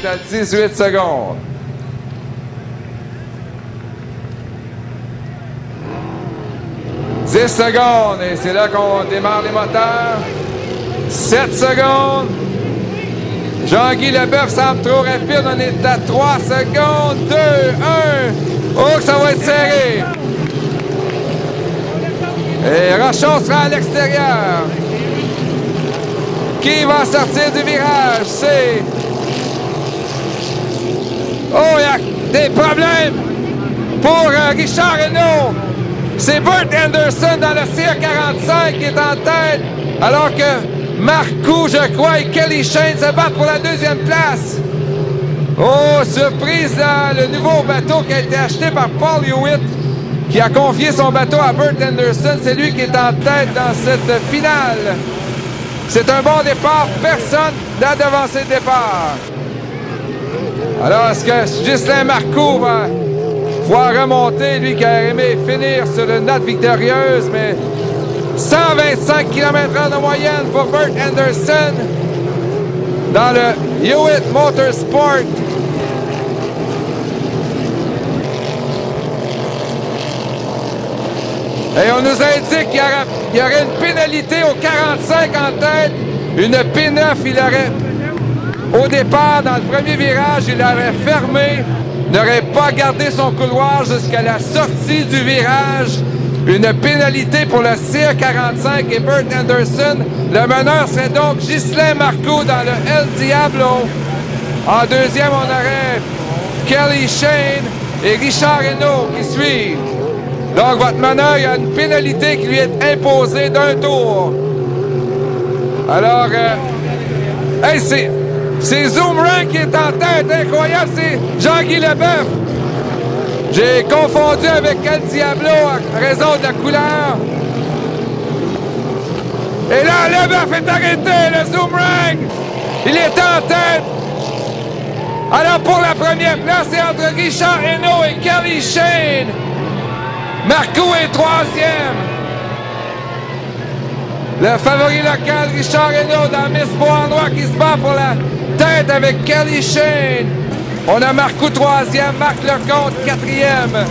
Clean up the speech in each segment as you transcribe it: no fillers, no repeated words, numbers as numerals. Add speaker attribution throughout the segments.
Speaker 1: est à 18 secondes. « 10 secondes, et c'est là qu'on démarre les moteurs. 7 secondes. Jean-Guy Leboeuf semble trop rapide. On est à 3 secondes. 2, 1. Oh, que ça va être serré. Et Rochon sera à l'extérieur. Qui va sortir du virage? C'est... Oh, il y a des problèmes pour Richard Hinault. C'est Bert Anderson dans le CA45 qui est en tête, alors que Marcoux, je crois, et Kelly Shane se battent pour la deuxième place. Oh, surprise, là, le nouveau bateau qui a été acheté par Paul Hewitt, qui a confié son bateau à Bert Anderson. C'est lui qui est en tête dans cette finale. C'est un bon départ. Personne n'a devancé le départ. Alors, est-ce que Ghislain Marcoux va pouvoir remonter, lui qui a aimé finir sur une note victorieuse, mais 125 km/h de moyenne pour Bert Anderson dans le Hewitt Motorsport. Et on nous indique qu'il y aurait une pénalité au 45 en tête. Une P9, il aurait, au départ, dans le premier virage, il aurait fermé, n'aurait pas gardé son couloir jusqu'à la sortie du virage. Une pénalité pour le CA45 et Bert Anderson. Le meneur serait donc Ghislain Marcoux dans le El Diablo. En deuxième, on aurait Kelly Shane et Richard Hinault qui suivent. Donc, votre meneur, il y a une pénalité qui lui est imposée d'un tour. Alors, hey, c'est Zoomerang qui est en tête. Incroyable, c'est Jean-Guy Leboeuf. J'ai confondu avec El Diablo à raison de la couleur. Et là, Leboeuf est arrêté, le Zoomerang. Il est en tête. Alors, pour la première place, c'est entre Richard Hinault et Kelly Shane. Marcoux est troisième. Le favori local, Richard Hinault, dans Miss Beauharnois, qui se bat pour la tête avec Kelly Shane. On a Marcoux troisième, Marc Lecomte quatrième.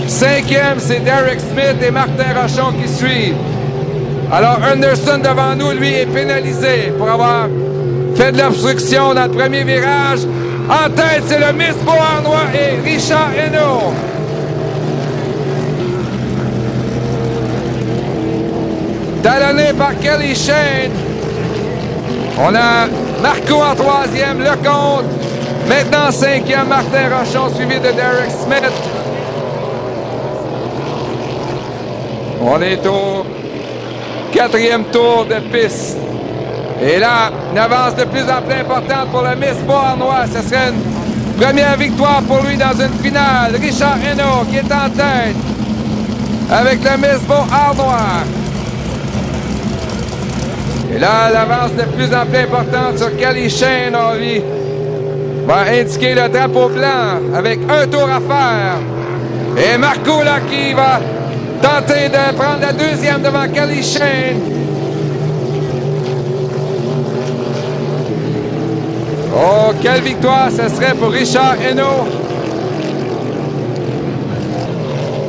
Speaker 1: Cinquième, c'est Derek Smith et Martin Rochon qui suivent. Alors Anderson devant nous, lui, est pénalisé pour avoir fait de l'obstruction dans le premier virage. En tête, c'est le Miss Beauharnois et Richard Hinault. Talonné par Kelly Shane. On a Marcoux en troisième, Lecomte. Maintenant cinquième, Martin Rochon, suivi de Derek Smith. On est au quatrième tour de piste. Et là, une avance de plus en plus importante pour le Miss Beauharnois. Ce serait une première victoire pour lui dans une finale. Richard Hinault qui est en tête avec le Miss Beauharnois. Et là, l'avance de plus en plus importante sur Kelly Shane. On lui va indiquer le drapeau blanc avec un tour à faire. Et Marcoux, là, qui va tenter de prendre la deuxième devant Kelly Shane. Oh, quelle victoire ce serait pour Richard Hinault.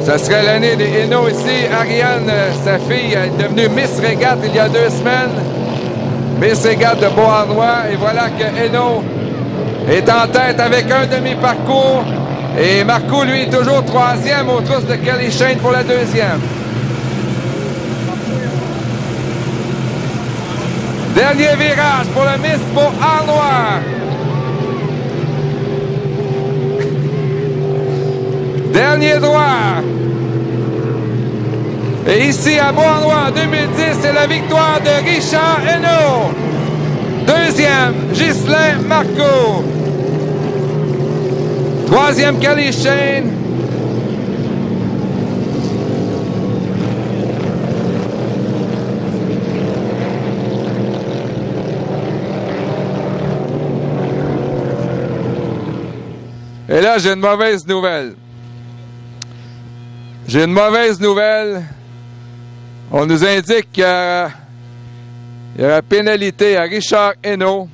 Speaker 1: Ce serait l'année des Hinault ici. Ariane, sa fille, est devenue Miss Régate il y a 2 semaines. Miss Régate de Beauharnois. Et voilà que Hinault est en tête avec un demi-parcours. Et Marcoux, lui, est toujours troisième aux trousses de Kelly Shane pour la deuxième. Dernier virage pour le Miss Beauharnois. Dernier droit. Et ici à Beauharnois en 2010, c'est la victoire de Richard Hinault. Deuxième, Ghislain Marcoux. Troisième, Kelly Shane. Et là, j'ai une mauvaise nouvelle. J'ai une mauvaise nouvelle. On nous indique qu'il y aura pénalité à Richard Hinault.